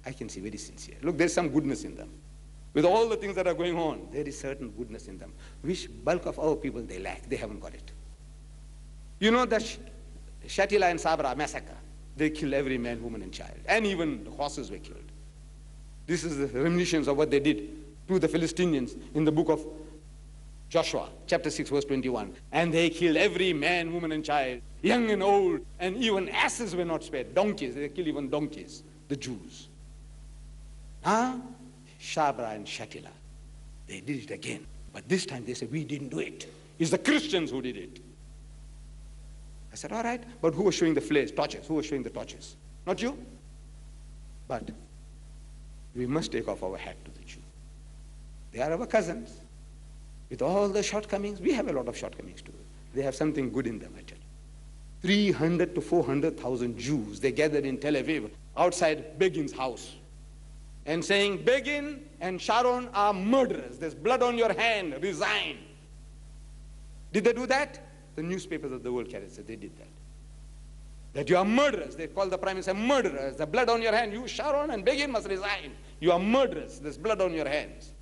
I can see very sincere. Look, there's some goodness in them. With all the things that are going on, there is certain goodness in them, which bulk of our people, they lack. They haven't got it. You know that Shatila and Sabra massacre, they killed every man, woman, and child. And even the horses were killed. This is the reminiscence of what they did to the Philistines in the book of Joshua, chapter 6, verse 21. And they killed every man, woman, and child, young and old, and even asses were not spared. Donkeys, they killed even donkeys, the Jews. Shabra and Shatila, they did it again. But this time they said, we didn't do it. It's the Christians who did it. I said, all right, but who was showing the flares, torches? Who was showing the torches? Not you. But we must take off our hat to the Jew. They are our cousins. With all the shortcomings, we have a lot of shortcomings too. They have something good in them, I tell you. 300 to 400,000 Jews, they gathered in Tel Aviv outside Begin's house and saying, Begin and Sharon are murderers. There's blood on your hand. Resign. Did they do that? The newspapers of the world carried said they did that. That you are murderers. They called the prime minister murderers. The blood on your hand. You, Sharon and Begin, must resign. You are murderers. There's blood on your hands.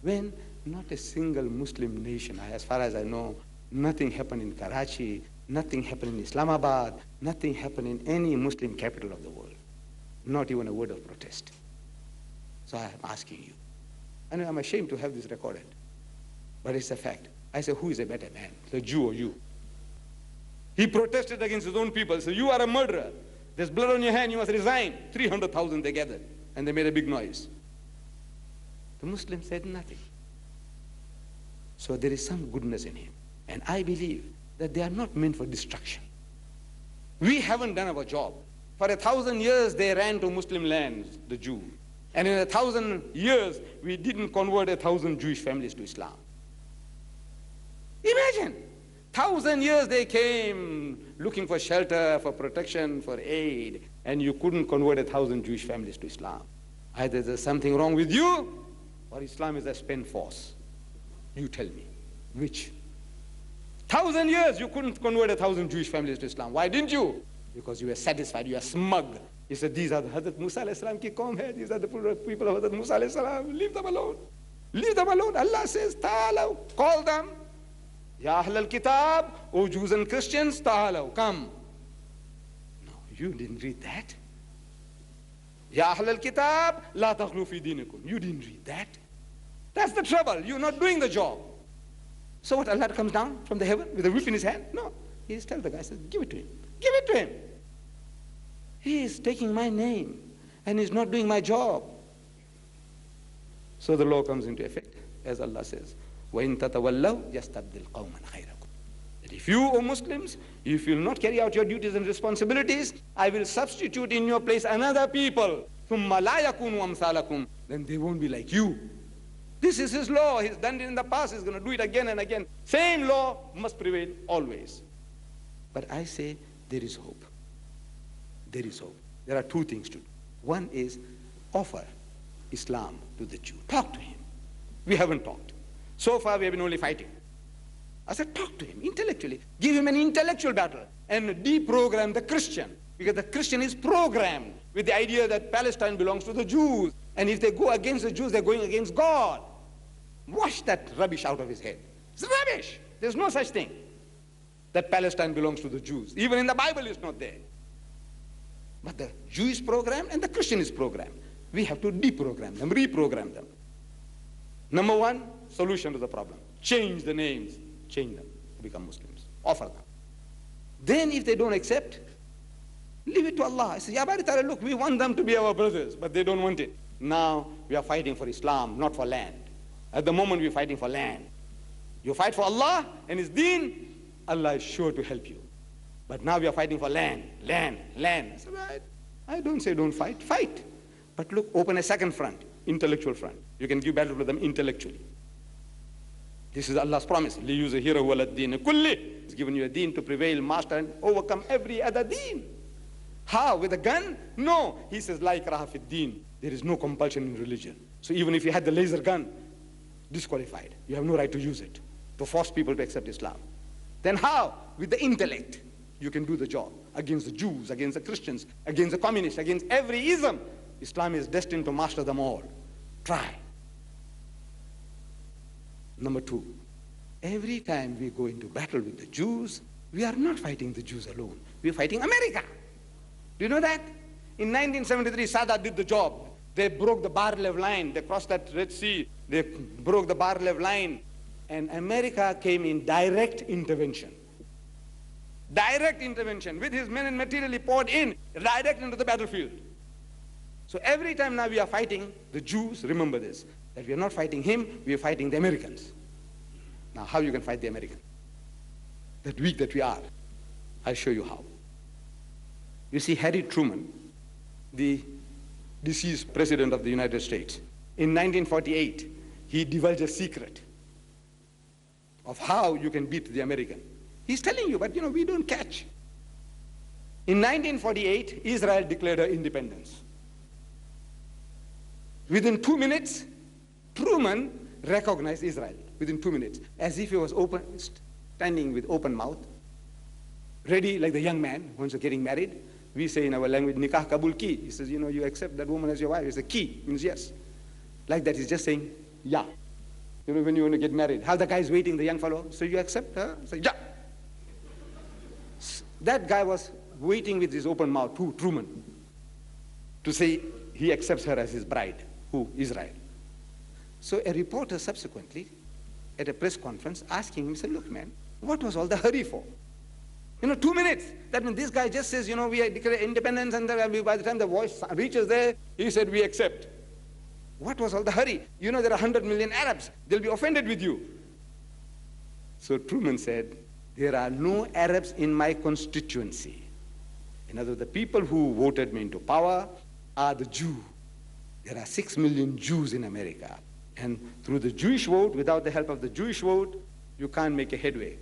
When not a single Muslim nation, as far as I know, nothing happened in Karachi, nothing happened in Islamabad, nothing happened in any Muslim capital of the world. Not even a word of protest. So I am asking you. I know I'm ashamed to have this recorded, but it's a fact. I say, who is a better man, the Jew or you? He protested against his own people. So you are a murderer. There's blood on your hand. You must resign. 300,000 they gathered, and they made a big noise. The Muslim said nothing. So there is some goodness in him. And I believe that they are not meant for destruction. We haven't done our job. For 1,000 years, they ran to Muslim lands, the Jew. And in 1,000 years, we didn't convert 1,000 Jewish families to Islam. Imagine, 1,000 years they came looking for shelter, for protection, for aid, and you couldn't convert 1,000 Jewish families to Islam. Either there's something wrong with you, or Islam is a spent force. You tell me, which? 1,000 years you couldn't convert 1,000 Jewish families to Islam. Why didn't you? Because you were satisfied, you were smug. He said, these are the Hazrat Musa alayhi salam ki qawm hai, these are the people of Hazrat Musa alayhi salam, leave them alone. Leave them alone. Allah says, ta'alaw, call them. Ya Ahl al-Kitab, O Jews and Christians, ta'alaw, come. No, you didn't read that. Ya Ahl al-Kitab, la taghlu fi dinikum. You didn't read that. That's the trouble. You're not doing the job. So what, Allah comes down from the heaven with a whip in his hand? No. He tells the guy, says, give it to him. Give it to him. He is taking my name and he's not doing my job. So the law comes into effect, as Allah says, وَإِن تَتَوَلَّوْا يَسْتَبْدِلْ قَوْمًا خَيْرَكُمْ. That if you, O Muslims, if you will not carry out your duties and responsibilities, I will substitute in your place another people. ثُمَّ لَا يَكُونُوا أَمْثَالَكُمْ. Then they won't be like you. This is his law. He's done it in the past. He's going to do it again and again. Same law must prevail always. But I say there is hope. There is hope. There are two things to do. One is offer Islam to the Jew. Talk to him. We haven't talked. So far we have been only fighting. I said talk to him intellectually. Give him an intellectual battle and deprogram the Christian. Because the Christian is programmed with the idea that Palestine belongs to the Jews. And if they go against the Jews, they're going against God. Wash that rubbish out of his head. It's rubbish. There's no such thing that Palestine belongs to the Jews. Even in the Bible it's not there. But the Jew is programmed and the Christian is programmed. We have to deprogram them, reprogram them. Number one, solution to the problem. Change the names. Change them to become Muslims. Offer them. Then if they don't accept, leave it to Allah. I say, Ya Bari Ta'ala, look, we want them to be our brothers, but they don't want it. Now we are fighting for Islam, not for land. At the moment we're fighting for land. You fight for Allah and His deen, Allah is sure to help you. But now we are fighting for land, land, land. I said, right. I don't say don't fight, fight. But look, open a second front, intellectual front. You can give battle to them intellectually. This is Allah's promise. لِيُزْهِرَهُ عَلَى الدِّينِ كُلِّهِ. He's given you a deen to prevail, master, and overcome every other deen. How? With a gun? No. He says, لَا إِكْرَاهَ فِي الدِّينِ. There is no compulsion in religion. So even if you had the laser gun, disqualified. You have no right to use it to force people to accept Islam. Then how? With the intellect. You can do the job against the Jews, against the Christians, against the communists, against every ism. Islam is destined to master them all. Try. Number two, every time we go into battle with the Jews, we are not fighting the Jews alone. We are fighting America. Do you know that? In 1973, Sadat did the job. They broke the Bar-Lev line. They crossed that Red Sea. They broke the Bar-Lev line. And America came in direct intervention. Direct intervention. With his men and material, he poured in direct into the battlefield. So every time now we are fighting the Jews, remember this, that we are not fighting him, we are fighting the Americans. Now how you can fight the Americans? That weak that we are. I'll show you how. You see, Harry Truman, the deceased president of the United States, in 1948, he divulged a secret of how you can beat the American. He's telling you, but we don't catch. In 1948, Israel declared her independence. Within 2 minutes, Truman recognized Israel. Within 2 minutes, as if he was standing with open mouth, ready like the young man once you're getting married. We say in our language, nikah kabul ki. He says, you accept that woman as your wife. It's a ki, means yes. Like that, he's just saying, yeah. When you want to get married, how the guy is waiting, the young fellow, so you accept her? Say, yeah. That guy was waiting with his open mouth, who? Truman, to say he accepts her as his bride. Who? Israel. So a reporter subsequently, at a press conference, asking him, said, look, man, what was all the hurry for? 2 minutes. That means this guy just says, we declare independence, and by the time the voice reaches there, he said, we accept. What was all the hurry? There are 100 million Arabs. They'll be offended with you. So Truman said, there are no Arabs in my constituency. In other words, the people who voted me into power are the Jew. There are 6 million Jews in America. And through the Jewish vote, without the help of the Jewish vote, you can't make a headway.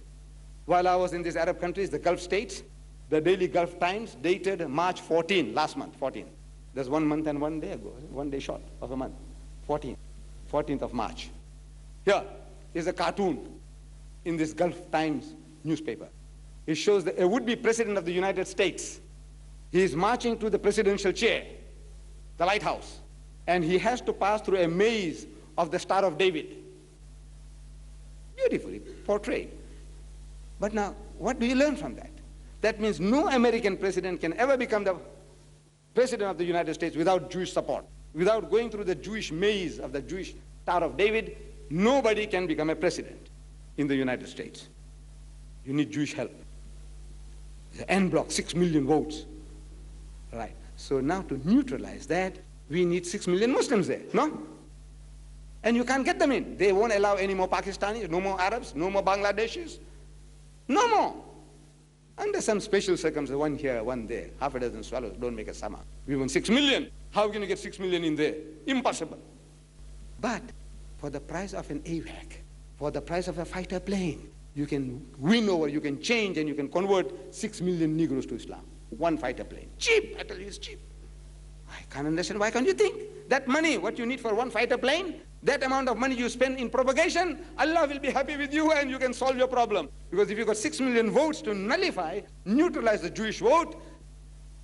While I was in these Arab countries, the Gulf states, the Daily Gulf Times dated March 14, last month, 14. There's 1 month and 1 day ago, 1 day short of a month, 14th of March. Here is a cartoon in this Gulf Times newspaper. It shows a would-be president of the United States. He is marching to the presidential chair, the White House, and he has to pass through a maze of the Star of David. Beautifully portrayed. But now, what do you learn from that? That means no American president can ever become the president of the United States without Jewish support. Without going through the Jewish maze of the Jewish Star of David, nobody can become a president in the United States. You need Jewish help. The en bloc, 6 million votes. Right. So now to neutralize that, we need 6 million Muslims there, no? And you can't get them in. They won't allow any more Pakistanis, no more Arabs, no more Bangladeshis. No more. Under some special circumstances, one here, one there, half a dozen swallows don't make a summer. We want 6 million. How are we going to get 6 million in there? Impossible. But for the price of an AWAC, for the price of a fighter plane, you can win over, you can change, and you can convert 6 million Negroes to Islam. One fighter plane. Cheap, I tell you, it's cheap. I can't understand, why can't you think? That money, what you need for one fighter plane, that amount of money you spend in propagation, Allah will be happy with you and you can solve your problem. Because if you got 6 million votes to nullify, neutralize the Jewish vote,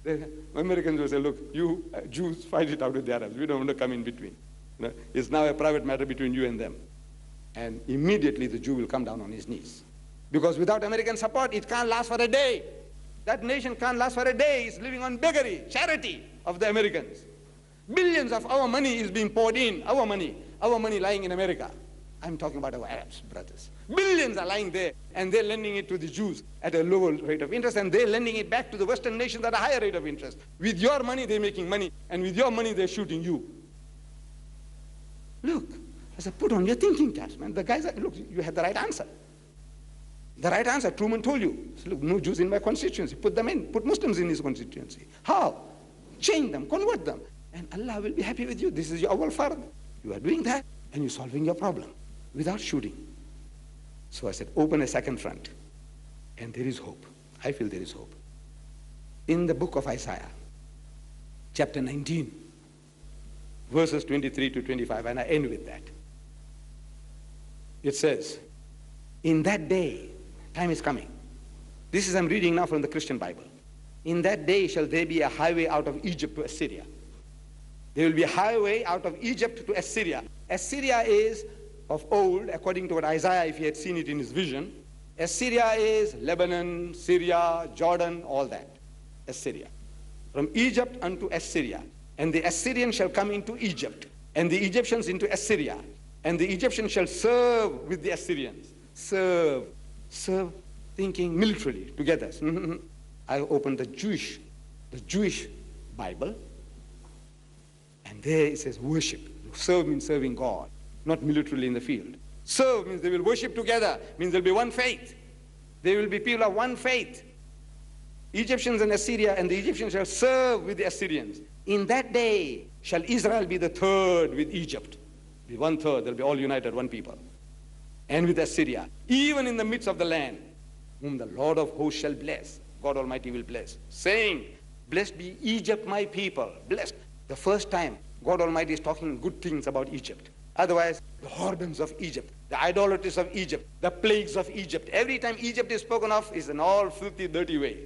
the Americans will say, look, you Jews fight it out with the Arabs. We don't want to come in between. It's now a private matter between you and them. And immediately the Jew will come down on his knees. Because without American support, it can't last for a day. That nation can't last for a day. It's living on beggary, charity of the Americans. Billions of our money is being poured in, our money lying in America. I'm talking about our Arabs, brothers. Billions are lying there, and they're lending it to the Jews at a lower rate of interest, and they're lending it back to the Western nations at a higher rate of interest. With your money, they're making money, and with your money, they're shooting you. Look, I said, put on your thinking caps, man. The guys said, look, you had the right answer. The right answer, Truman told you. Said, look, no Jews in my constituency. Put them in. Put Muslims in his constituency. How? Change them, convert them. And Allah will be happy with you. This is your awal fard. You are doing that, and you're solving your problem without shooting. So I said, open a second front. And there is hope. I feel there is hope. In the book of Isaiah, chapter 19, verses 23 to 25, and I end with that. It says, in that day, time is coming. This is, I'm reading now from the Christian Bible. In that day shall there be a highway out of Egypt to Assyria. There will be a highway out of Egypt to Assyria. Assyria is of old, according to what Isaiah, if he had seen it in his vision, Assyria is Lebanon, Syria, Jordan, all that. Assyria. From Egypt unto Assyria. And the Assyrians shall come into Egypt, and the Egyptians into Assyria. And the Egyptians shall serve with the Assyrians. Serve, thinking militarily together. I opened the Jewish Bible, and there it says worship. Serve means serving God, not militarily in the field. Serve means they will worship together, means there will be one faith. They will be people of one faith. Egyptians and Assyria, and the Egyptians shall serve with the Assyrians. In that day shall Israel be the third with Egypt. Be one third, they'll be all united, one people. And with Assyria, even in the midst of the land, whom the Lord of hosts shall bless. God Almighty will bless, saying, blessed be Egypt, my people. Blessed. The first time God Almighty is talking good things about Egypt. Otherwise, the whoredoms of Egypt, the idolatries of Egypt, the plagues of Egypt. Every time Egypt is spoken of is in all filthy, dirty way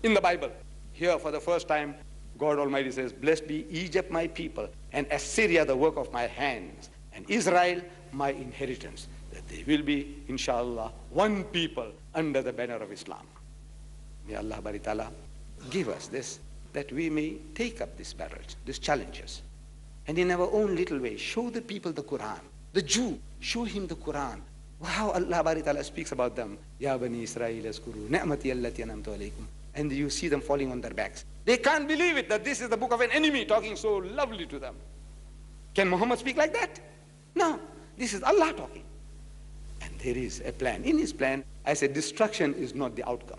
in the Bible. Here, for the first time, God Almighty says, blessed be Egypt, my people, and Assyria, the work of my hands, and Israel, my inheritance. That they will be, inshallah, one people under the banner of Islam. May Allah Bari Ta'ala give us this, that we may take up these battles, these challenges, and in our own little way, show the people the Quran. The Jew, show him the Quran. How Allah Bari Ta'ala speaks about them. Ya Bani Israel askuru ni'mati allati an'amtu alaykum. And you see them falling on their backs. They can't believe it, that this is the book of an enemy talking so lovely to them. Can Muhammad speak like that? No, this is Allah talking. And there is a plan. In his plan, I said destruction is not the outcome.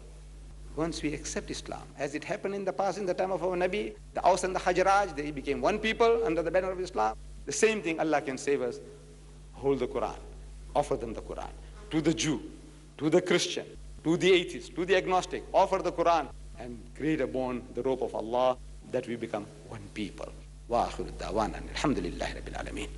Once we accept Islam, as it happened in the past in the time of our Nabi, the Aus and the Hajraj, they became one people under the banner of Islam. The same thing, Allah can save us. Hold the Quran, offer them the Quran. To the Jew, to the Christian, to the atheist, to the agnostic, offer the Quran and create a bond, the rope of Allah, that we become one people. Wa akhiru da'wana alhamdulillahi rabbil alameen.